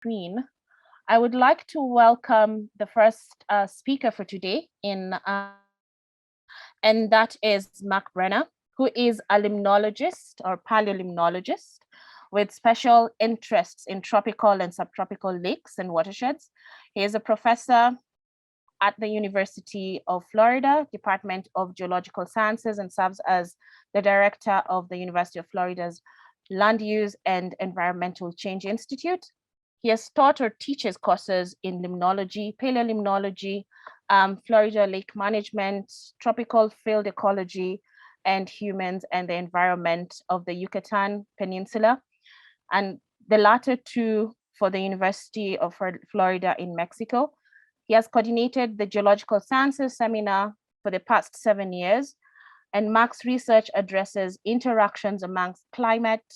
screen, I would like to welcome the first speaker for today, and that is Mark Brenner, who is a limnologist or paleolimnologist with special interests in tropical and subtropical lakes and watersheds. He is a professor at the University of Florida, Department of Geological Sciences, and serves as the director of the University of Florida's Land Use and Environmental Change Institute. He has taught or teaches courses in limnology, paleolimnology, Florida lake management, tropical field ecology, and humans and the environment of the Yucatan Peninsula, and the latter two for the University of Florida in Mexico. He has coordinated the Geological Sciences Seminar for the past 7 years, and Mark's research addresses interactions amongst climate,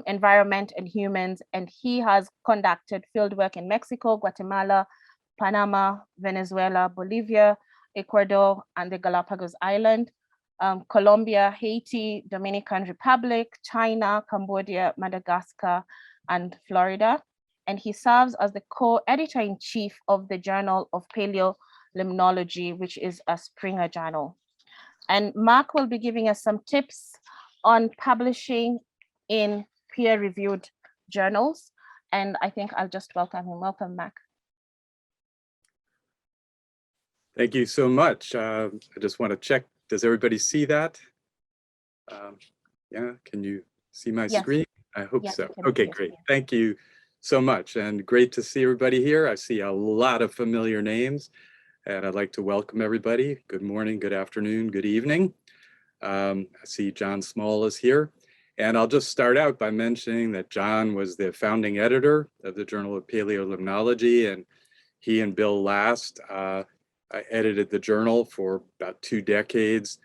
environment, and humans, and he has conducted fieldwork in Mexico, Guatemala, Panama, Venezuela, Bolivia, Ecuador, and the Galapagos Island, Colombia, Haiti, Dominican Republic, China, Cambodia, Madagascar, and Florida. And he serves as the co-editor-in-chief of the Journal of Paleolimnology, which is a Springer journal. And Mark will be giving us some tips on publishing in peer-reviewed journals. And I think I'll just welcome him. Welcome, Mark. Thank you so much. I just want to check, does everybody see that? Yeah, can you see my screen? I hope so. Okay, great. Thank you so much, and great to see everybody here. I see a lot of familiar names, and I'd like to welcome everybody. Good morning, good afternoon, good evening. I see John Small is here, and I'll just start out by mentioning that John was the founding editor of the Journal of Paleolimnology, and he and Bill Last I edited the journal for about 2 decades,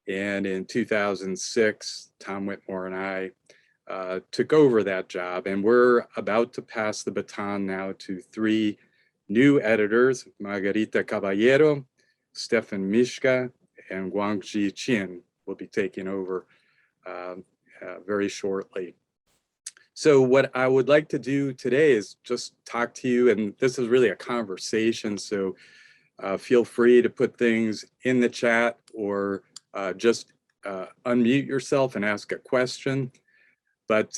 and in 2006, Tom Whitmore and I took over that job, and we're about to pass the baton now to 3 new editors, Margarita Caballero, Stefan Mishka, and Guangxi Qin will be taking over very shortly. So what I would like to do today is just talk to you, and this is really a conversation, so feel free to put things in the chat or just unmute yourself and ask a question. But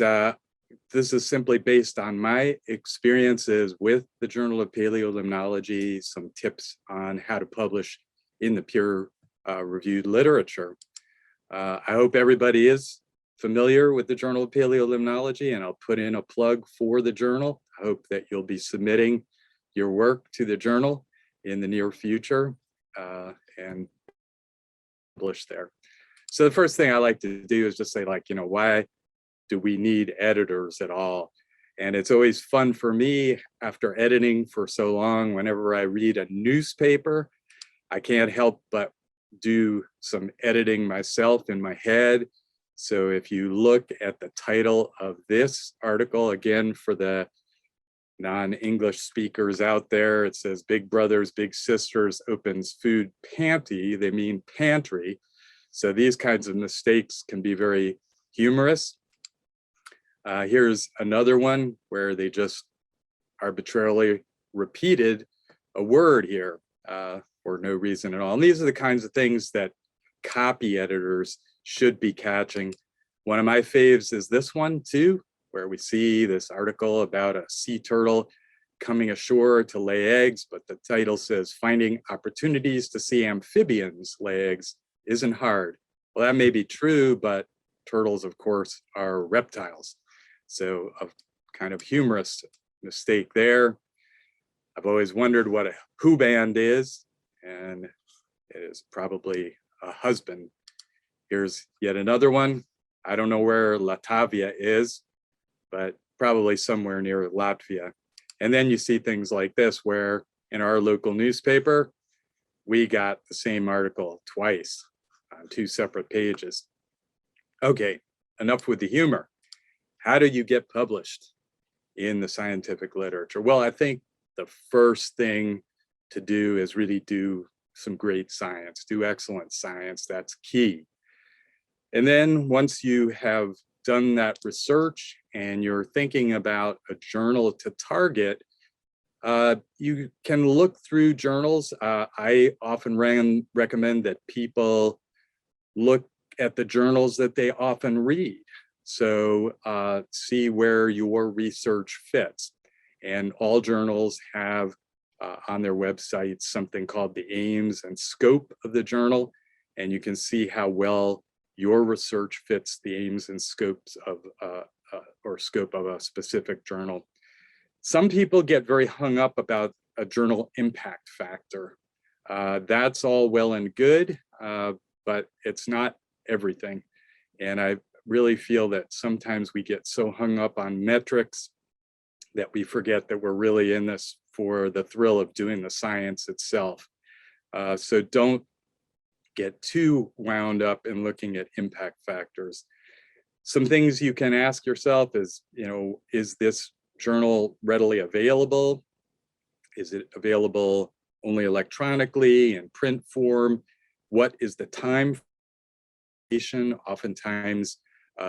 this is simply based on my experiences with the Journal of Paleolimnology, some tips on how to publish in the peer-reviewed literature. I hope everybody is familiar with the Journal of Paleolimnology, and I'll put in a plug for the journal. I hope that you'll be submitting your work to the journal in the near future and publish there. So the first thing I like to do is just say, like, why do we need editors at all? And it's always fun for me after editing for so long, whenever I read a newspaper, I can't help but do some editing myself in my head. So if you look at the title of this article, again, for the non-English speakers out there, it says Big Brothers Big Sisters opens food pantry. They mean pantry. So these kinds of mistakes can be very humorous. Here's another one where they just arbitrarily repeated a word here for no reason at all. And these are the kinds of things that copy editors should be catching. One of my faves is this one too, where we see this article about a sea turtle coming ashore to lay eggs, but the title says finding opportunities to see amphibians lay eggs isn't hard. Well, that may be true, but turtles, of course, are reptiles. So a kind of humorous mistake there. I've always wondered what a who band is, and it is probably a husband. Here's yet another one. I don't know where Latavia is, but probably somewhere near Latvia. And then you see things like this, where in our local newspaper, we got the same article twice on 2 separate pages. Okay, enough with the humor. How do you get published in the scientific literature? Well, I think the first thing to do is really do some great science, do excellent science. That's key. And then once you have done that research and you're thinking about a journal to target, you can look through journals. I often recommend that people look at the journals that they often read. So see where your research fits. And all journals have on their websites something called the aims and scope of the journal. And you can see how well your research fits the aims and scopes of or scope of a specific journal. Some people get very hung up about a journal impact factor. That's all well and good, but it's not everything. And I really feel that sometimes we get so hung up on metrics that we forget that we're really in this for the thrill of doing the science itself. So don't get too wound up in looking at impact factors. Some things you can ask yourself is, is this journal readily available? Is it available only electronically in print form? What is the time? Oftentimes,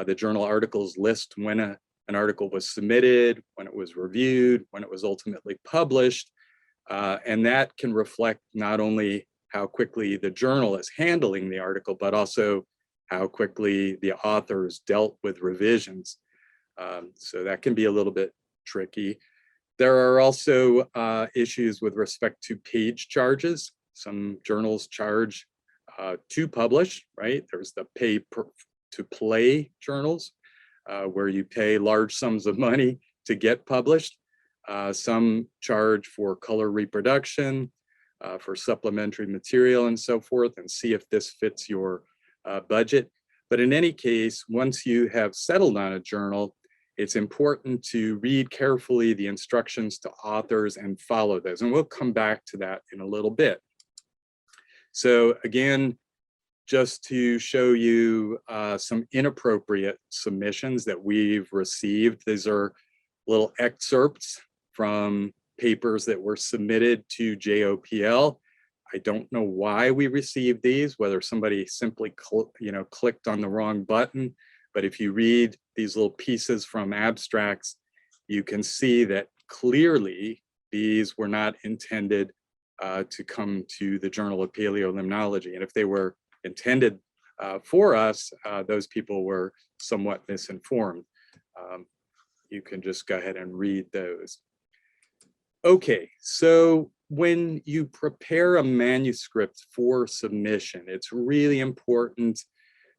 the journal articles list when an article was submitted, when it was reviewed, when it was ultimately published. And that can reflect not only how quickly the journal is handling the article, but also how quickly the authors dealt with revisions. So that can be a little bit tricky. There are also issues with respect to page charges. Some journals charge to publish, right? There's the pay to play journals, where you pay large sums of money to get published. Some charge for color reproduction, for supplementary material and so forth, and see if this fits your budget. But in any case, once you have settled on a journal, it's important to read carefully the instructions to authors and follow those. And we'll come back to that in a little bit. So again, just to show you some inappropriate submissions that we've received. These are little excerpts from papers that were submitted to JOPL. I don't know why we received these, whether somebody simply clicked on the wrong button. But if you read these little pieces from abstracts, you can see that clearly these were not intended to come to the Journal of Paleolimnology. And if they were intended for us, those people were somewhat misinformed. You can just go ahead and read those. Okay, so when you prepare a manuscript for submission, it's really important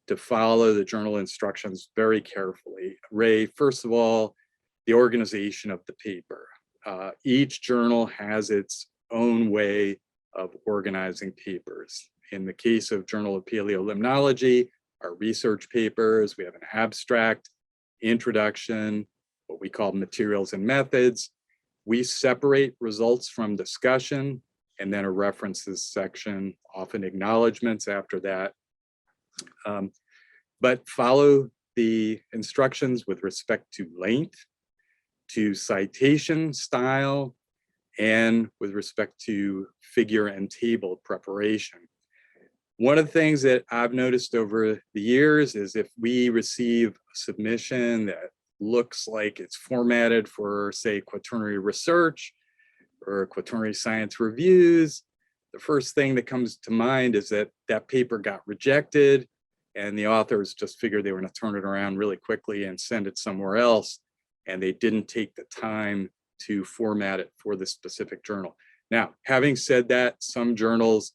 to follow the journal instructions very carefully. Ray, first of all, the organization of the paper. Each journal has its own way of organizing papers. In the case of Journal of Paleolimnology, our research papers, we have an abstract, introduction, what we call materials and methods. We separate results from discussion, and then a references section, often acknowledgements after that. But follow the instructions with respect to length, to citation style, and with respect to figure and table preparation. One of the things that I've noticed over the years is if we receive a submission that looks like it's formatted for, say, quaternary research or quaternary science reviews, the first thing that comes to mind is that that paper got rejected and the authors just figured they were going to turn it around really quickly and send it somewhere else, and they didn't take the time to format it for this specific journal. Now, having said that, some journals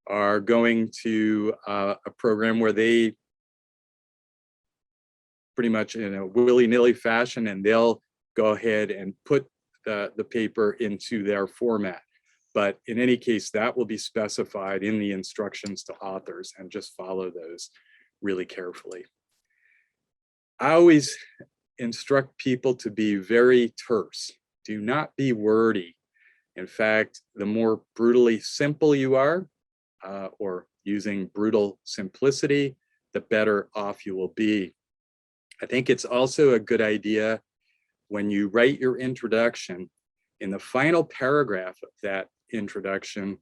are going to a program where they pretty much in a willy-nilly fashion, and they'll go ahead and put the paper into their format. But in any case, that will be specified in the instructions to authors, and just follow those really carefully. I always instruct people to be very terse. Do not be wordy. In fact, the more brutally simple you are, or using brutal simplicity, the better off you will be. I think it's also a good idea when you write your introduction, in the final paragraph of that introduction,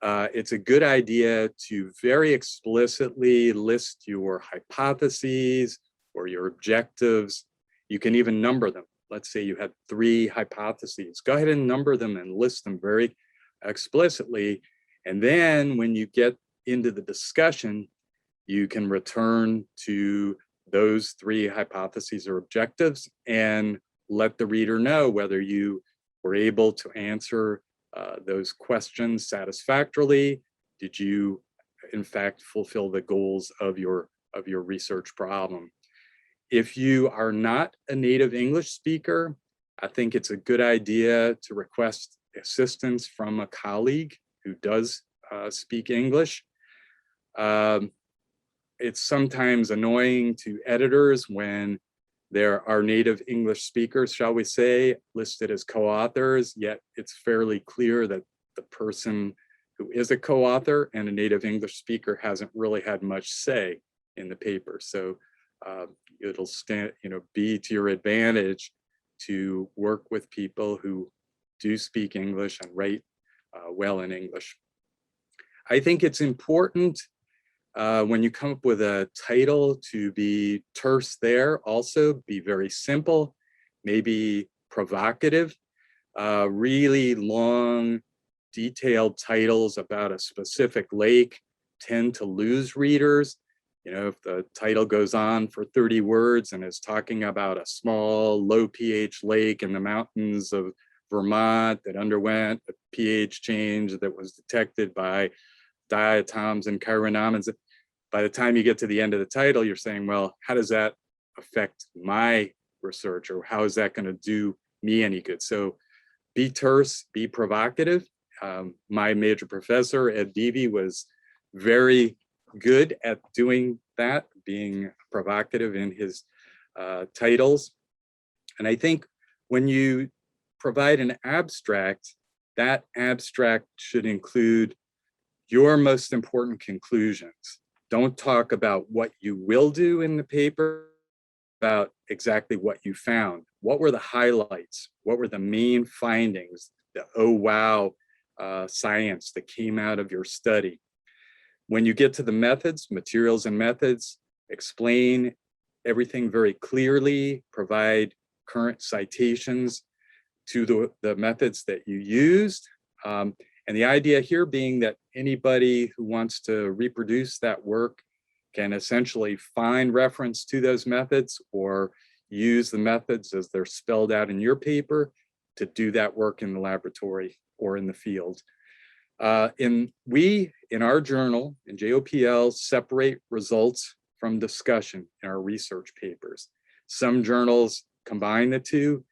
it's a good idea to very explicitly list your hypotheses or your objectives You can even number them. Let's say you had 3 hypotheses. Go ahead and number them and list them very explicitly. And then when you get into the discussion, you can return to those 3 hypotheses or objectives and let the reader know whether you were able to answer those questions satisfactorily. Did you, in fact, fulfill the goals of your research problem? If you are not a native English speaker, I think it's a good idea to request assistance from a colleague who does speak English. It's sometimes annoying to editors when there are native English speakers, shall we say, listed as co-authors, yet it's fairly clear that the person who is a co-author and a native English speaker hasn't really had much say in the paper. So it'll be to your advantage to work with people who do speak English and write well in English. I think it's important when you come up with a title to be terse there, also be very simple, maybe provocative. Really long, detailed titles about a specific lake tend to lose readers. You know, if the title goes on for 30 words and is talking about a small, low pH lake in the mountains of Vermont that underwent a pH change that was detected by diatoms and chironomids, by the time you get to the end of the title, you're saying, well, how does that affect my research, or how is that going to do me any good? So be terse, be provocative. My major professor, Ed Deavy, was very good at doing that, being provocative in his titles. And I think when you provide an abstract, that abstract should include your most important conclusions. Don't talk about what you will do in the paper, about exactly what you found. What were the highlights? What were the main findings, the oh wow science that came out of your study? When you get to the methods, materials and methods, explain everything very clearly, provide current citations to the methods that you used. And the idea here being that anybody who wants to reproduce that work can essentially find reference to those methods or use the methods as they're spelled out in your paper to do that work in the laboratory or in the field. In our journal, in JOPL, separate results from discussion in our research papers. Some journals combine the two.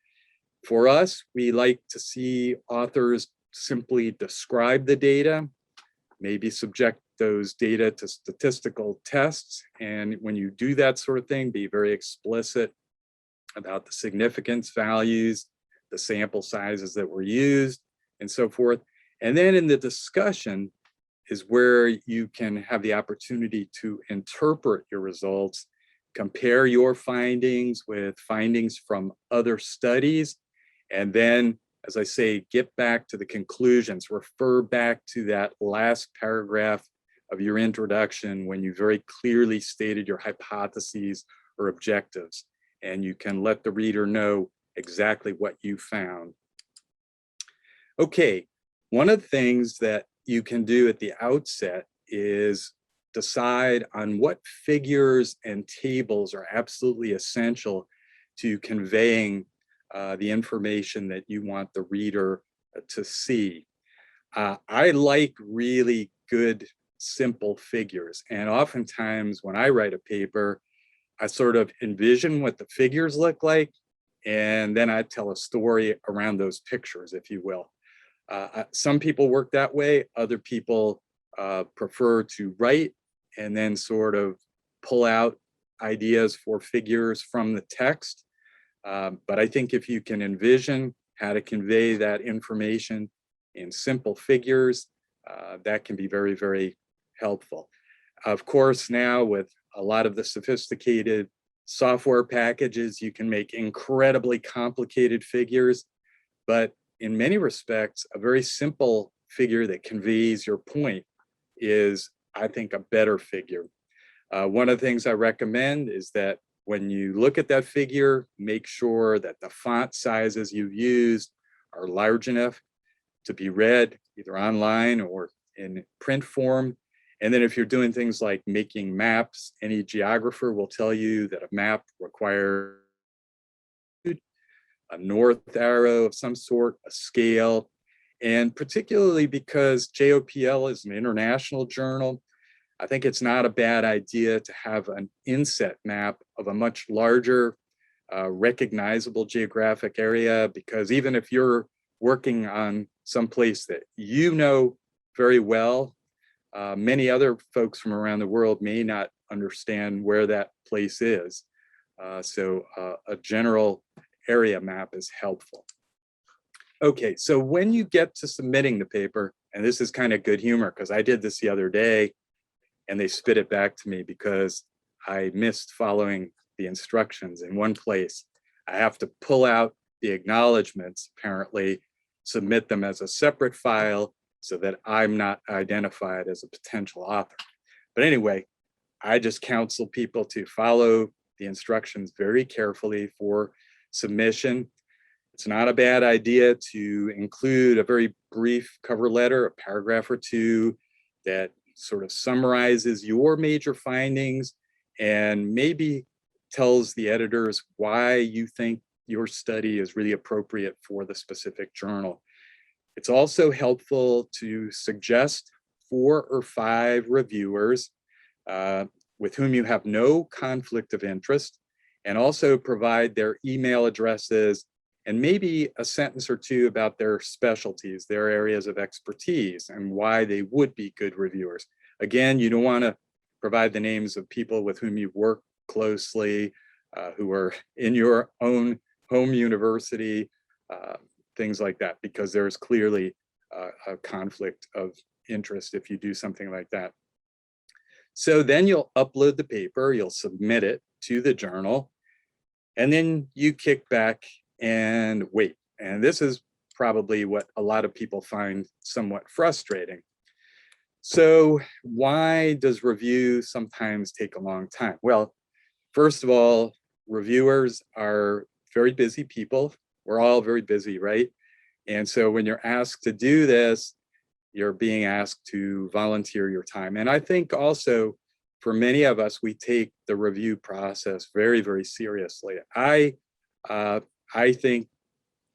For us, we like to see authors simply describe the data, maybe subject those data to statistical tests. And when you do that sort of thing, be very explicit about the significance values, the sample sizes that were used, and so forth. And then in the discussion is where you can have the opportunity to interpret your results, compare your findings with findings from other studies, and then, as I say, get back to the conclusions, refer back to that last paragraph of your introduction when you very clearly stated your hypotheses or objectives, and you can let the reader know exactly what you found. Okay, one of the things that you can do at the outset is decide on what figures and tables are absolutely essential to conveying the information that you want the reader to see. I like really good, simple figures. And oftentimes when I write a paper, I sort of envision what the figures look like, and then I tell a story around those pictures, if you will. Some people work that way. Other people prefer to write and then sort of pull out ideas for figures from the text. But I think if you can envision how to convey that information in simple figures, that can be very, very helpful. Of course, now with a lot of the sophisticated software packages, you can make incredibly complicated figures, but in many respects, a very simple figure that conveys your point is, I think, a better figure. One of the things I recommend is that when you look at that figure, make sure that the font sizes you've used are large enough to be read either online or in print form. And then if you're doing things like making maps, any geographer will tell you that a map requires a north arrow of some sort, a scale, and particularly because JOPL is an international journal, I think it's not a bad idea to have an inset map of a much larger, recognizable geographic area, because even if you're working on some place that you know very well, many other folks from around the world may not understand where that place is. So a general area map is helpful. Okay, so when you get to submitting the paper, and this is kind of good humor because I did this the other day and they spit it back to me because I missed following the instructions in one place. I have to pull out the acknowledgements, apparently, submit them as a separate file so that I'm not identified as a potential author. But anyway, I just counsel people to follow the instructions very carefully for submission. It's not a bad idea to include a very brief cover letter, a paragraph or two that sort of summarizes your major findings and maybe tells the editors why you think your study is really appropriate for the specific journal. It's also helpful to suggest 4 or 5 reviewers with whom you have no conflict of interest, and also provide their email addresses and maybe a sentence or two about their specialties, their areas of expertise, and why they would be good reviewers. Again, you don't want to provide the names of people with whom you've worked closely, who are in your own home university, things like that, because there's clearly a conflict of interest if you do something like that. So then you'll upload the paper, you'll submit it to the journal, and then you kick back and wait. And this is probably what a lot of people find somewhat frustrating. So why does review sometimes take a long time? Well, first of all, reviewers are very busy people. We're all very busy, right? And so when you're asked to do this, you're being asked to volunteer your time. And I think also for many of us, we take the review process very, very seriously. I think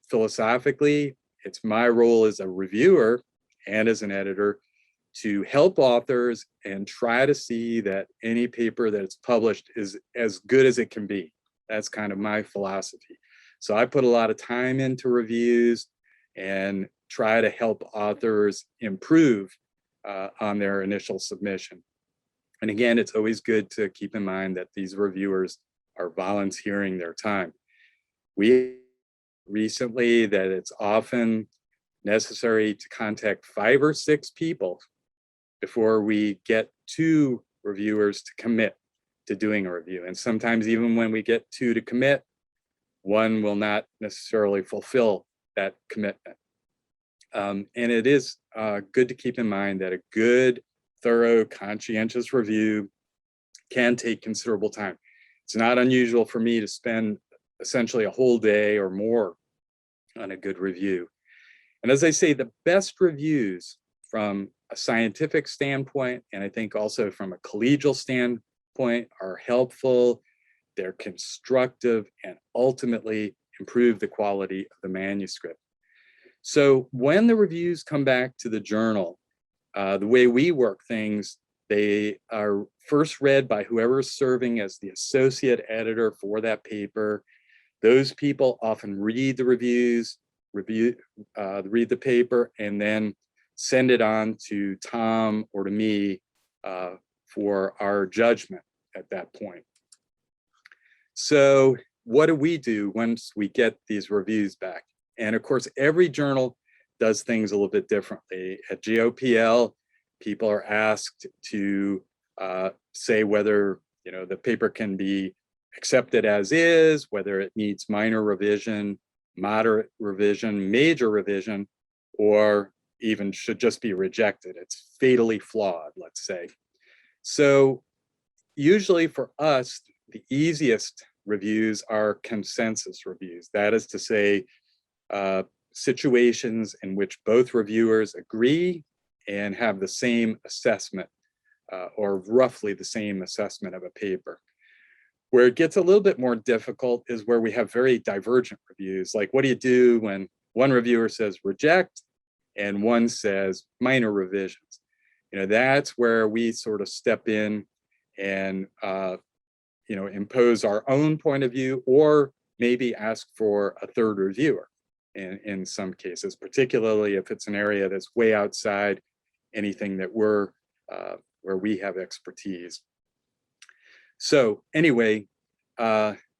philosophically, it's my role as a reviewer and as an editor to help authors and try to see that any paper that's published is as good as it can be. That's kind of my philosophy. So I put a lot of time into reviews and try to help authors improve on their initial submission. And again, it's always good to keep in mind that these reviewers are volunteering their time. We recently that it's often necessary to contact 5 or 6 people before we get 2 reviewers to commit to doing a review. And sometimes even when we get 2 to commit, 1 will not necessarily fulfill that commitment. And it is good to keep in mind that a good, thorough, conscientious review can take considerable time. It's not unusual for me to spend essentially a whole day or more on a good review. And as I say, the best reviews from a scientific standpoint, and I think also from a collegial standpoint, are helpful, they're constructive, and ultimately improve the quality of the manuscript. So when the reviews come back to the journal, the way we work things, they are first read by whoever is serving as the associate editor for that paper. Those people often read the reviews, read the paper, and then send it on to Tom or to me for our judgment at that point. So what do we do once we get these reviews back? And of course, every journal does things a little bit differently. At JOPL, people are asked to say whether the paper can be accepted as is, whether it needs minor revision, moderate revision, major revision, or even should just be rejected. It's fatally flawed, let's say. So usually for us, the easiest reviews are consensus reviews. That is to say, situations in which both reviewers agree and have the same assessment or roughly the same assessment of a paper. Where it gets a little bit more difficult is where we have very divergent reviews. Like, what do you do when one reviewer says reject and one says minor revisions? You know, that's where we sort of step in and you know, impose our own point of view, or maybe ask for a third reviewer in some cases, particularly if it's an area that's way outside anything that we're where we have expertise. So anyway,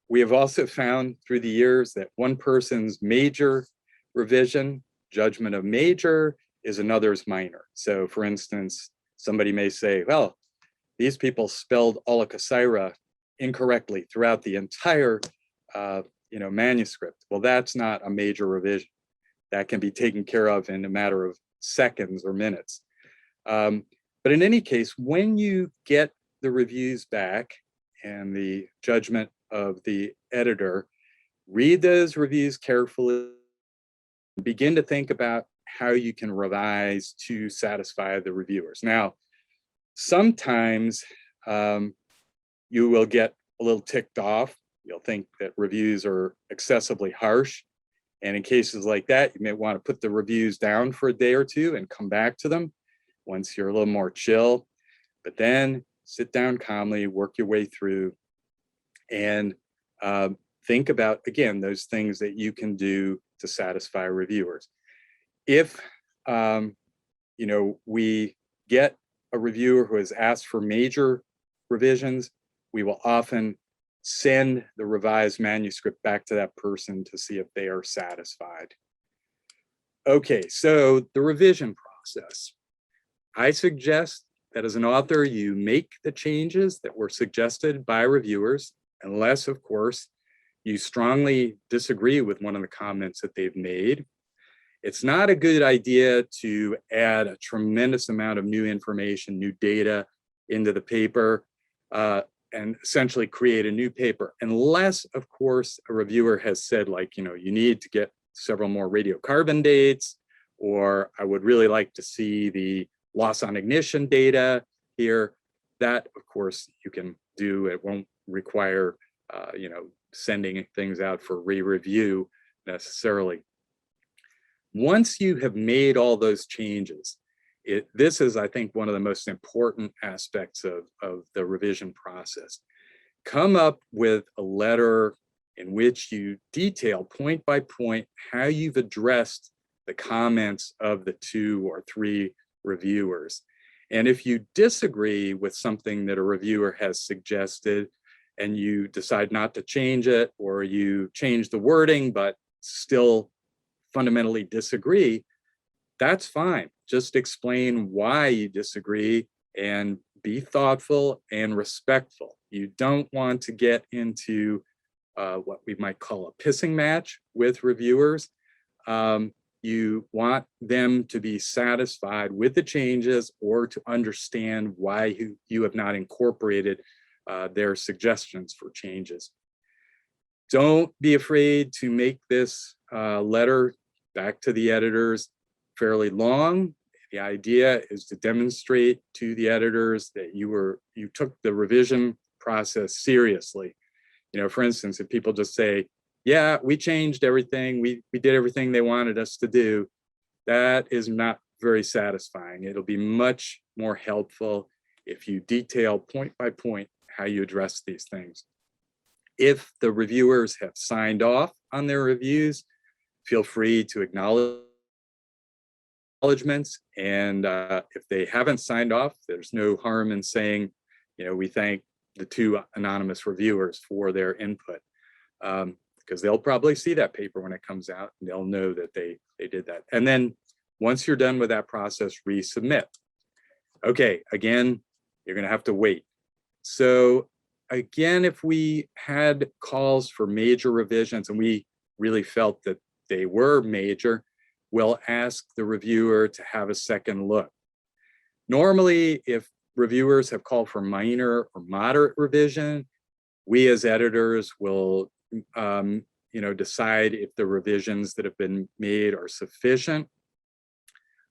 we have also found through the years that one person's major revision, judgment of major, is another's minor. So for instance, somebody may say, well, these people spelled Aulacasira incorrectly throughout the entire you know, manuscript. Well, that's not a major revision. That can be taken care of in a matter of seconds or minutes. But in any case, when you get the reviews back and the judgment of the editor, read those reviews carefully, begin to think about how you can revise to satisfy the reviewers. Now, sometimes you will get a little ticked off. You'll think that reviews are excessively harsh. And in cases like that, you may want to put the reviews down for a day or two and come back to them once you're a little more chill. But then sit down calmly, work your way through, and think about, again, those things that you can do to satisfy reviewers. If you know, we get a reviewer who has asked for major revisions, we will often send the revised manuscript back to that person to see if they are satisfied. Okay, so the revision process. I suggest that as an author, you make the changes that were suggested by reviewers, unless, of course, you strongly disagree with one of the comments that they've made. It's not a good idea to add a tremendous amount of new information, new data into the paper, and essentially create a new paper, unless, of course, a reviewer has said, like, you know, you need to get several more radiocarbon dates, or I would really like to see the loss on ignition data here. That, of course, you can do. It won't require, you know, sending things out for re-review necessarily. Once you have made all those changes, this is, I think, one of the most important aspects of the revision process. Come up with a letter in which you detail point by point how you've addressed the comments of the 2 or 3 reviewers. And if you disagree with something that a reviewer has suggested and you decide not to change it, or you change the wording but still fundamentally disagree, that's fine. Just explain why you disagree and be thoughtful and respectful. You don't want to get into what we might call a pissing match with reviewers. You want them to be satisfied with the changes, or to understand why you have not incorporated their suggestions for changes. Don't be afraid to make this letter back to the editors fairly long. The idea is to demonstrate to the editors that you took the revision process seriously. You know, for instance, if people just say, yeah, we changed everything, we did everything they wanted us to do, that is not very satisfying. It'll be much more helpful if you detail point by point how you address these things. If the reviewers have signed off on their reviews, feel free to acknowledge acknowledgements, and if they haven't signed off, there's no harm in saying, you know, we thank the 2 anonymous reviewers for their input, because they'll probably see that paper when it comes out, and they'll know that they did that. And then once you're done with that process, resubmit. Okay, again, you're going to have to wait. So again, if we had calls for major revisions and we really felt that they were major, we'll ask the reviewer to have a second look. Normally, if reviewers have called for minor or moderate revision, We as editors will, decide if the revisions that have been made are sufficient.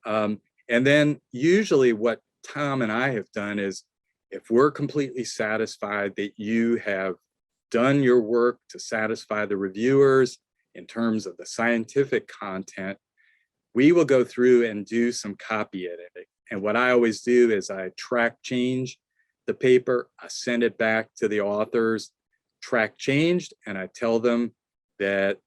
And then usually what Tom and I have done is, if we're completely satisfied that you have done your work to satisfy the reviewers in terms of the scientific content, we will go through and do some copy editing. And what I always do is I track change the paper, I send it back to the authors, track changed, and I tell them that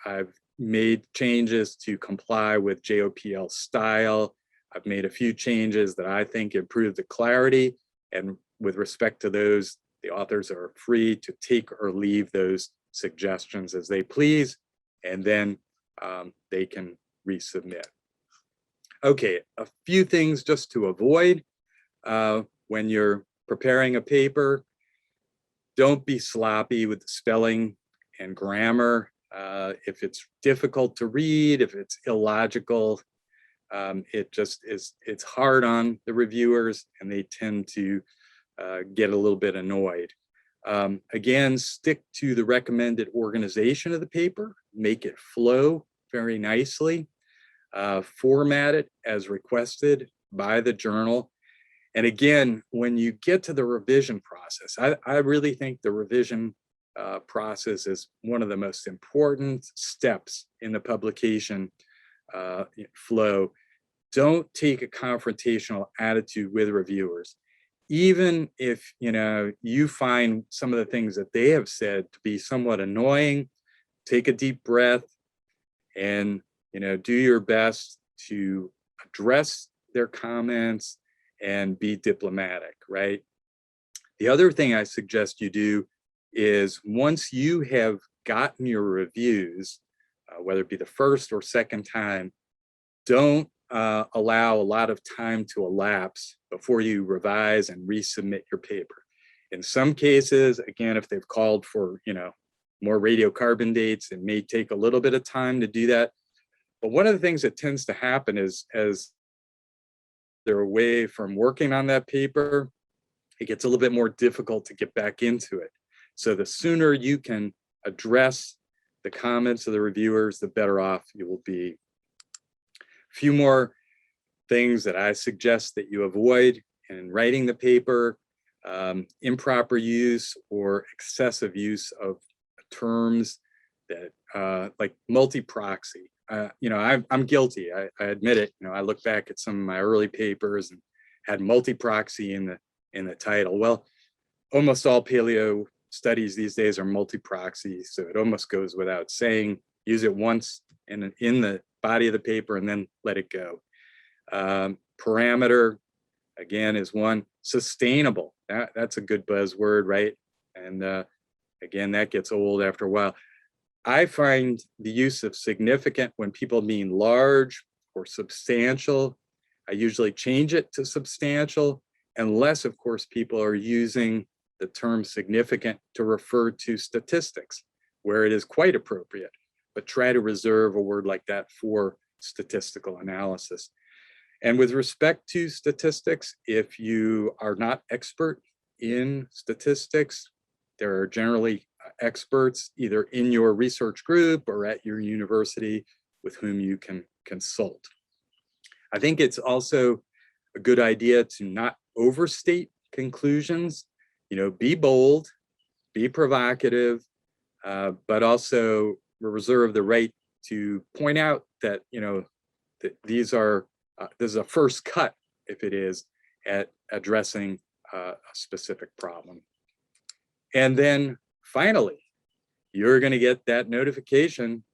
I've made changes to comply with JOPL style. I've made a few changes that I think improve the clarity. And with respect to those, the authors are free to take or leave those suggestions as they please, and then they can resubmit. Okay, a few things just to avoid when you're preparing a paper. Don't be sloppy with the spelling and grammar. If it's difficult to read, if it's illogical, it's hard on the reviewers, and they tend to get a little bit annoyed. Again, stick to the recommended organization of the paper, make it flow very nicely, format it as requested by the journal. And again, when you get to the revision process, I really think the revision process is one of the most important steps in the publication flow. Don't take a confrontational attitude with reviewers. Even if you find some of the things that they have said to be somewhat annoying, take a deep breath and do your best to address their comments and be diplomatic, right? The other thing I suggest you do is, once you have gotten your reviews, whether it be the first or second time, don't allow a lot of time to elapse before you revise and resubmit your paper. In some cases, again, if they've called for more radiocarbon dates, it may take a little bit of time to do that. But one of the things that tends to happen is, as they're away from working on that paper, it gets a little bit more difficult to get back into it. So the sooner you can address the comments of the reviewers, the better off you will be. A few more things that I suggest that you avoid in writing the paper: improper use or excessive use of terms that like multi-proxy. I'm guilty. I admit it. I look back at some of my early papers and had multi-proxy in the title. Well, almost all paleo studies these days are multi-proxy, so it almost goes without saying. Use it once in the body of the paper and then let it go. Parameter, again, is one. Sustainable. That's a good buzzword, right? And again, that gets old after a while. I find the use of significant when people mean large or substantial. I usually change it to substantial, unless, of course, people are using the term significant to refer to statistics, where it is quite appropriate, but try to reserve a word like that for statistical analysis. And with respect to statistics, if you are not expert in statistics, there are generally experts either in your research group or at your university with whom you can consult. I think it's also a good idea to not overstate conclusions. Be bold, be provocative, but also reserve the right to point out that that this is a first cut, if it is, at addressing a specific problem. And then finally, you're going to get that notification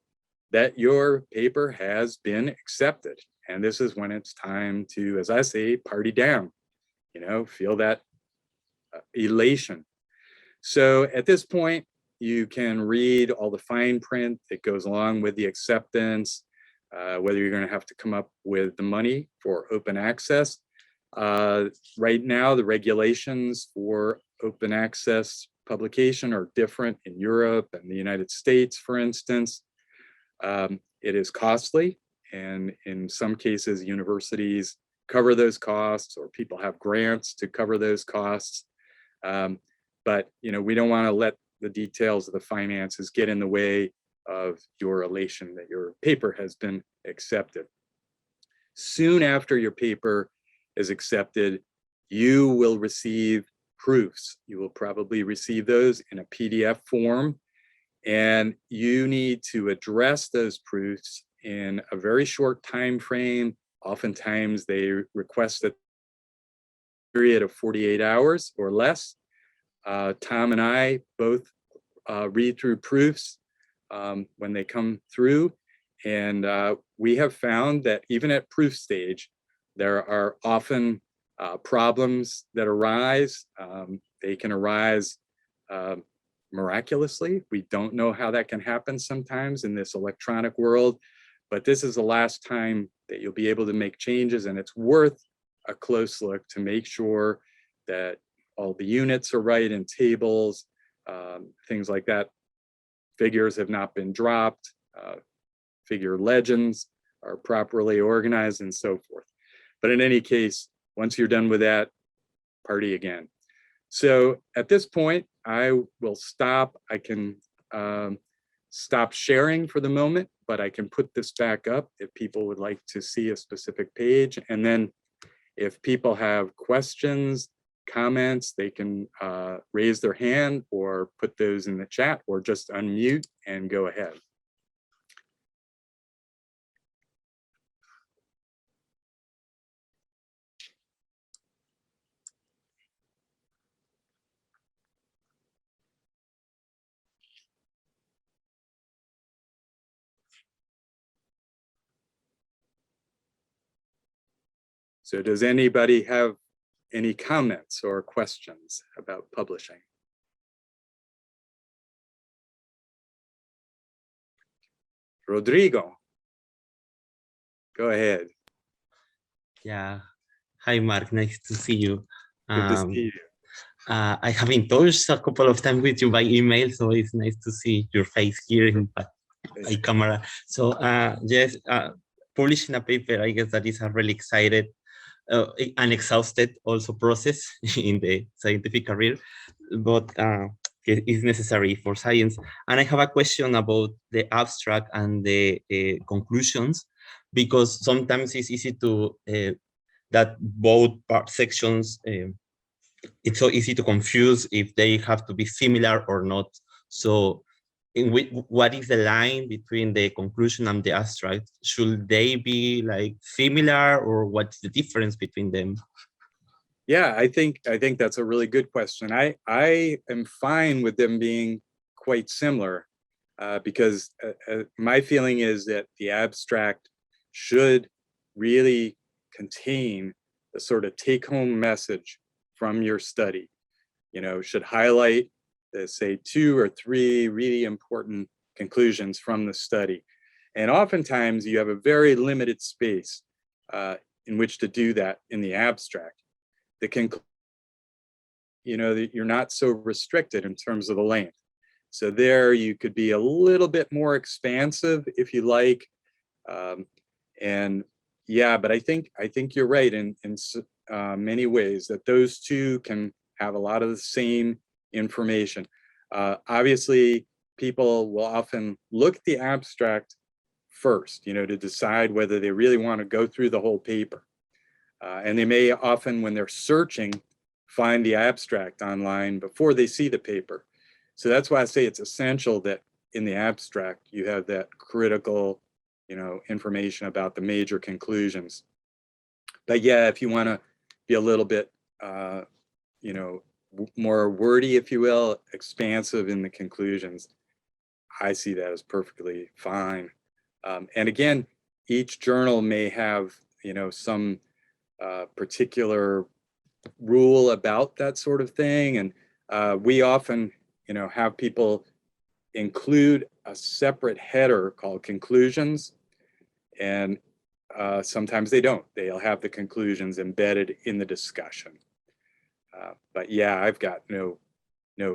that your paper has been accepted. And this is when it's time to, as I say, party down, feel that elation. So at this point, you can read all the fine print that goes along with the acceptance, whether you're going to have to come up with the money for open access. Right now, the regulations for open access publication are different in Europe and the United States, for instance. It is costly, and in some cases, universities cover those costs, or people have grants to cover those costs. but we don't want to let the details of the finances get in the way of your elation that your paper has been accepted. Soon after your paper is accepted, you will receive proofs. You will probably receive those in a PDF form, and you need to address those proofs in a very short time frame. Oftentimes they request a period of 48 hours or less. Tom and I both read through proofs when they come through, and we have found that even at proof stage, there are often problems that arise. They can arise miraculously. We don't know how that can happen sometimes in this electronic world, but this is the last time that you'll be able to make changes, and it's worth a close look to make sure that all the units are right in tables, things like that. Figures have not been dropped, figure legends are properly organized, and so forth. But in any case, once you're done with that, party again. So at this point, I will stop. I can stop sharing for the moment, but I can put this back up if people would like to see a specific page. And then if people have questions, comments, they can raise their hand or put those in the chat, or just unmute and go ahead. So does anybody have any comments or questions about publishing? Rodrigo, go ahead. Yeah. Hi, Mark. Nice to see you. Good to see you. I have been touched a couple of times with you by email, so it's nice to see your face here in by camera. So yes, publishing a paper, I guess that is a really excited and exhausted also process in the scientific career, but it's necessary for science. And I have a question about the abstract and the conclusions, because sometimes it's easy to that both part sections, it's so easy to confuse if they have to be similar or not. So what is the line between the conclusion and the abstract? Should they be like similar, or what's the difference between them? Yeah, I think that's a really good question. I am fine with them being quite similar because my feeling is that the abstract should really contain the sort of take-home message from your study. Should highlight the, say, 2 or 3 really important conclusions from the study. And oftentimes you have a very limited space in which to do that in the abstract. That you're not so restricted in terms of the length. So there you could be a little bit more expansive if you like. And yeah, but I think you're right in many ways that those two can have a lot of the same information. Obviously, people will often look at the abstract first, to decide whether they really want to go through the whole paper. And they may often, when they're searching, find the abstract online before they see the paper. So that's why I say it's essential that in the abstract, you have that critical, information about the major conclusions. But yeah, if you want to be a little bit, more wordy, if you will, expansive in the conclusions, I see that as perfectly fine. And again, each journal may have, some particular rule about that sort of thing. And we often, have people include a separate header called conclusions. And sometimes they don't. They'll have the conclusions embedded in the discussion. But yeah, I've got no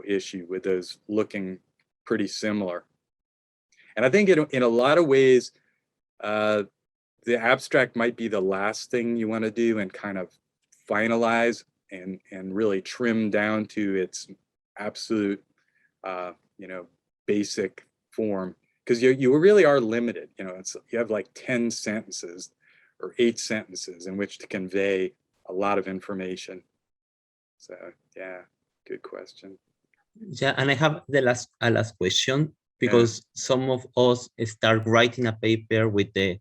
issue with those looking pretty similar. And I think in a lot of ways, the abstract might be the last thing you want to do and kind of finalize and really trim down to its absolute, basic form, because you really are limited. You have like 10 sentences or 8 sentences in which to convey a lot of information. So yeah, good question. Yeah, and I have the last question, because some of us start writing a paper with the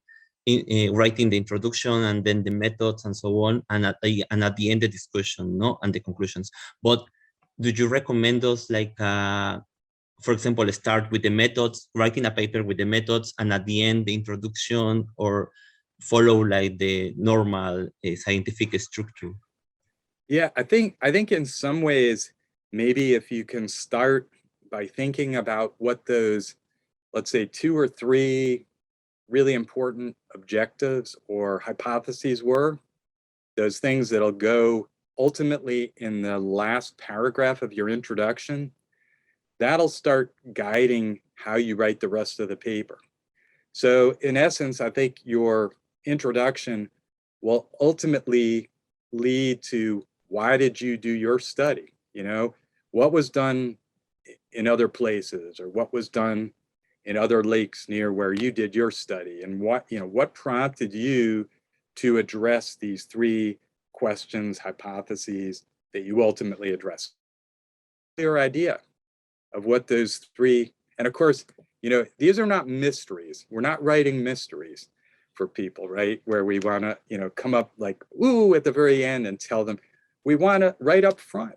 writing the introduction and then the methods and so on, and at the end the discussion, no, and the conclusions. But do you recommend us, like, for example, start with the methods, writing a paper with the methods, and at the end the introduction, or follow like the normal scientific structure? Yeah, I think in some ways, maybe if you can start by thinking about what those, let's say, 2 or 3 really important objectives or hypotheses were, those things that'll go ultimately in the last paragraph of your introduction, that'll start guiding how you write the rest of the paper. So in essence, I think your introduction will ultimately lead to, why did you do your study? What was done in other places, or what was done in other lakes near where you did your study, and what prompted you to address these 3 questions, hypotheses that you ultimately address. Clear idea of what those 3, and of course, these are not mysteries. We're not writing mysteries for people, right? Where we want to, come up like, ooh, at the very end and tell them. We want to right up front,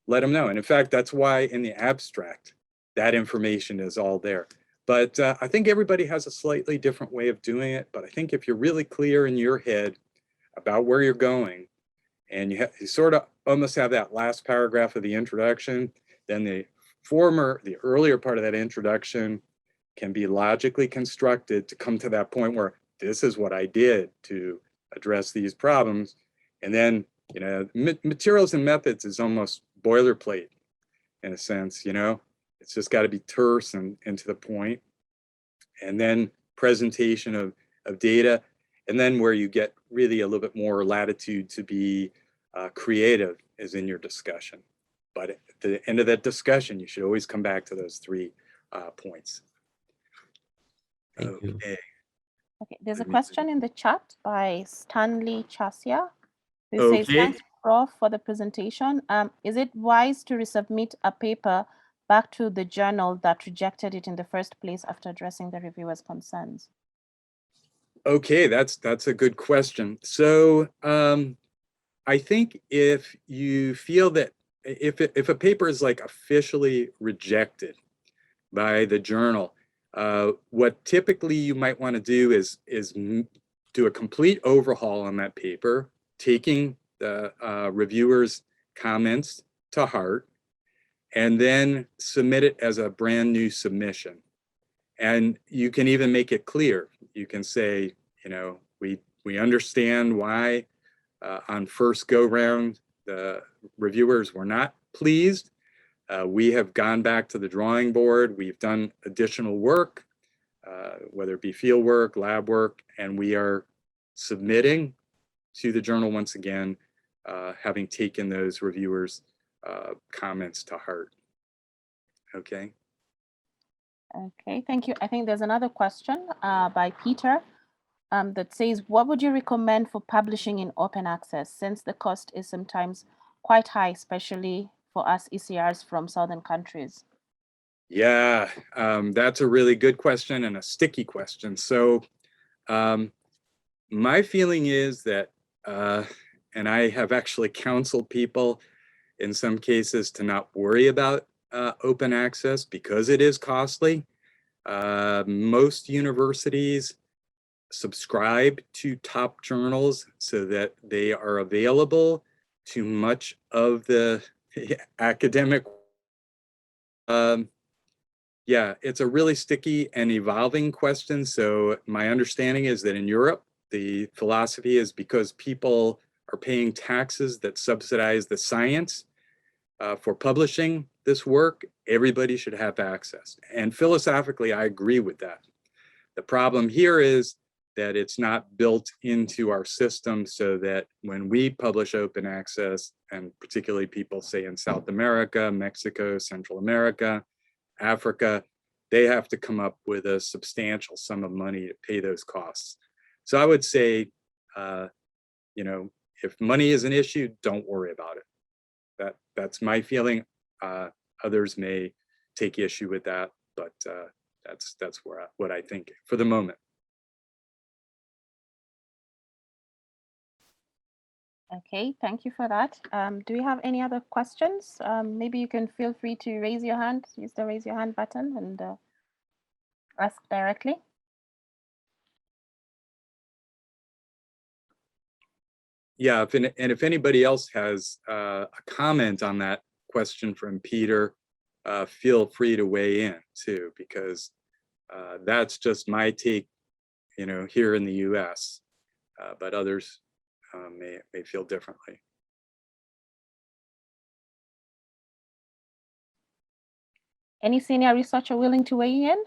let them know. And in fact, that's why in the abstract, that information is all there. But I think everybody has a slightly different way of doing it. But I think if you're really clear in your head about where you're going, and you sort of almost have that last paragraph of the introduction, then the earlier part of that introduction can be logically constructed to come to that point where this is what I did to address these problems. And then, materials and methods is almost boilerplate in a sense, it's just got to be terse and to the point. And then presentation of data. And then where you get really a little bit more latitude to be creative is in your discussion. But at the end of that discussion, you should always come back to those 3 points. Okay. Okay, there's a question in the chat by Stanley Chasia, who says, thanks, Prof, for the presentation. Is it wise to resubmit a paper back to the journal that rejected it in the first place after addressing the reviewer's concerns? Okay, that's a good question. So I think if you feel that if a paper is like officially rejected by the journal, what typically you might want to do is do a complete overhaul on that paper, taking the reviewer's comments to heart, and then submit it as a brand new submission. And you can even make it clear. You can say, we understand why on first go round the reviewers were not pleased. We have gone back to the drawing board. We've done additional work, whether it be field work, lab work, and we are submitting to the journal once again, having taken those reviewers' comments to heart. Okay. Okay, thank you. I think there's another question by Peter that says, what would you recommend for publishing in open access, since the cost is sometimes quite high, especially for us ECRs from southern countries? Yeah, that's a really good question and a sticky question. So my feeling is that, and I have actually counseled people in some cases to not worry about open access because it is costly. Most universities subscribe to top journals so that they are available to much of the academic. Yeah, it's a really sticky and evolving question. So my understanding is that in Europe, the philosophy is because people are paying taxes that subsidize the science for publishing this work, everybody should have access. And philosophically, I agree with that. The problem here is that it's not built into our system so that when we publish open access, and particularly people say in South America, Mexico, Central America, Africa, they have to come up with a substantial sum of money to pay those costs. So I would say, you know, if money is an issue, don't worry about it. That's my feeling. Others may take issue with that, but that's what I think for the moment. Okay, thank you for that. Do we have any other questions? Maybe you can feel free to raise your hand, use the raise your hand button and ask directly. Yeah, if anybody else has a comment on that question from Peter, feel free to weigh in too, because that's just my take, you know, here in the US, but others may feel differently. Any senior researcher willing to weigh in?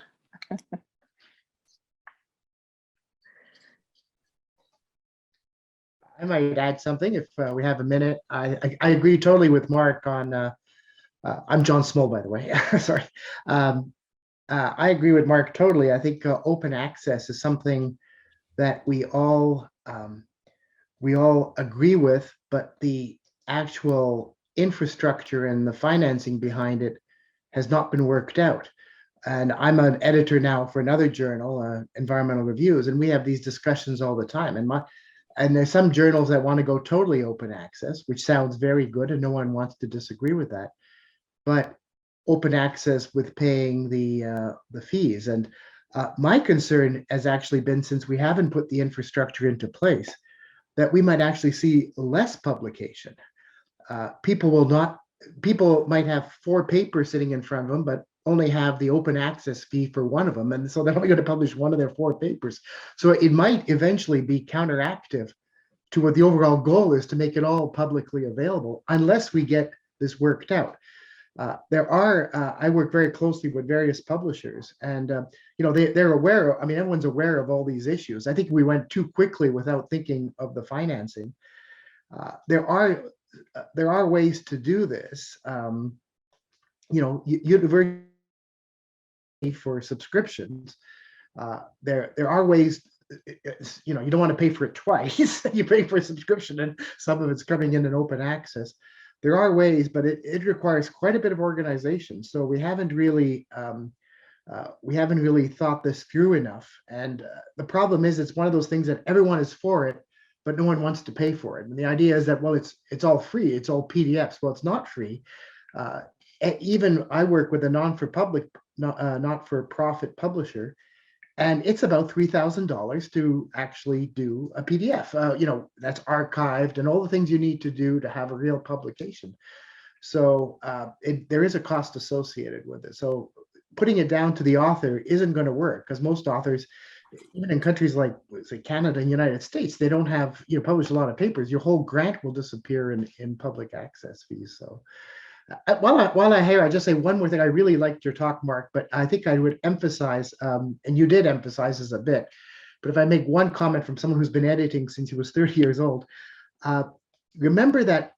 I might add something if we have a minute. I agree totally with Mark on, I'm John Small, by the way, sorry. I agree with Mark totally. I think open access is something that we all agree with, but the actual infrastructure and the financing behind it has not been worked out. And I'm an editor now for another journal, Environmental Reviews, and we have these discussions all the time. And there's some journals that want to go totally open access, which sounds very good, and no one wants to disagree with that. But open access with paying the fees. And my concern has actually been, since we haven't put the infrastructure into place, that we might actually see less publication. People might have 4 papers sitting in front of them, but only have the open access fee for one of them. And so they're only going to publish one of their 4 papers. So it might eventually be counteractive to what the overall goal is, to make it all publicly available, unless we get this worked out. I work very closely with various publishers, and you know, they're aware. I mean, everyone's aware of all these issues. I think we went too quickly without thinking of the financing. There are ways to do this. You know, university for subscriptions. There are ways. You know, you don't want to pay for it twice. You pay for a subscription, and some of it's coming in open access. There are ways, but it requires quite a bit of organization. So we haven't really thought this through enough. And the problem is, it's one of those things that everyone is for it, but no one wants to pay for it. And the idea is that, well, it's all free, it's all PDFs. Well, it's not free. Even I work with a not-for-profit publisher, and it's about $3,000 to actually do a PDF. You know, that's archived and all the things you need to do to have a real publication. So there is a cost associated with it. So putting it down to the author isn't going to work, because most authors, even in countries like, say, Canada and United States, they don't have, you know, publish a lot of papers. Your whole grant will disappear in public access fees. So while I hear, I just say one more thing. I really liked your talk, Mark, but I think I would emphasize, and you did emphasize this a bit, but if I make one comment from someone who's been editing since he was 30 years old, remember that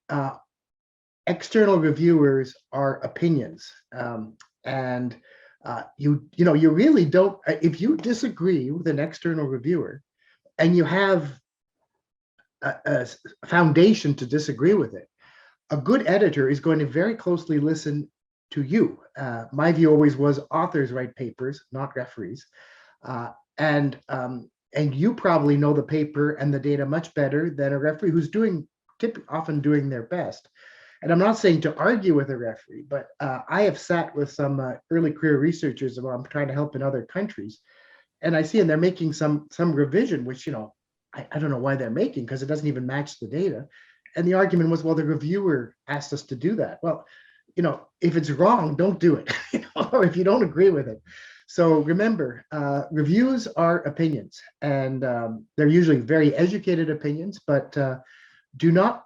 external reviewers are opinions, and you really don't. If you disagree with an external reviewer, and you have a foundation to disagree with it, a good editor is going to very closely listen to you. My view always was authors write papers, not referees. And you probably know the paper and the data much better than a referee who's often doing their best. And I'm not saying to argue with a referee, but I have sat with some early career researchers who I'm trying to help in other countries. And I see, and they're making some revision, which, you know, I don't know why they're making, because it doesn't even match the data. And the argument was, well, the reviewer asked us to do that. Well, you know, if it's wrong, don't do it, you know, or if you don't agree with it. So remember, reviews are opinions, and they're usually very educated opinions, but do not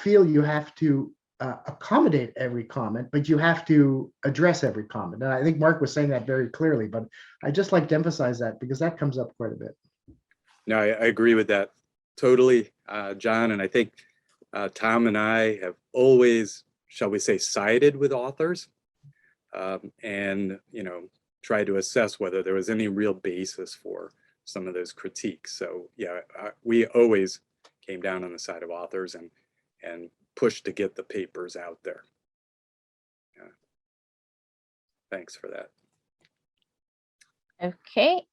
feel you have to accommodate every comment, but you have to address every comment. And I think Mark was saying that very clearly, but I just like to emphasize that because that comes up quite a bit. No, I agree with that totally, John. And I think Tom and I have always, shall we say, sided with authors and, you know, try to assess whether there was any real basis for some of those critiques. So yeah, we always came down on the side of authors and pushed to get the papers out there. Yeah. Thanks for that. Okay,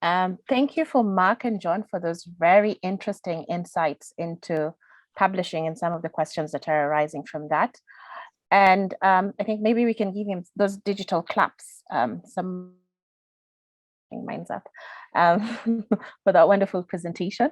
thank you for Mark and John for those very interesting insights into publishing and some of the questions that are arising from that. And I think maybe we can give him those digital claps, some minds up for that wonderful presentation.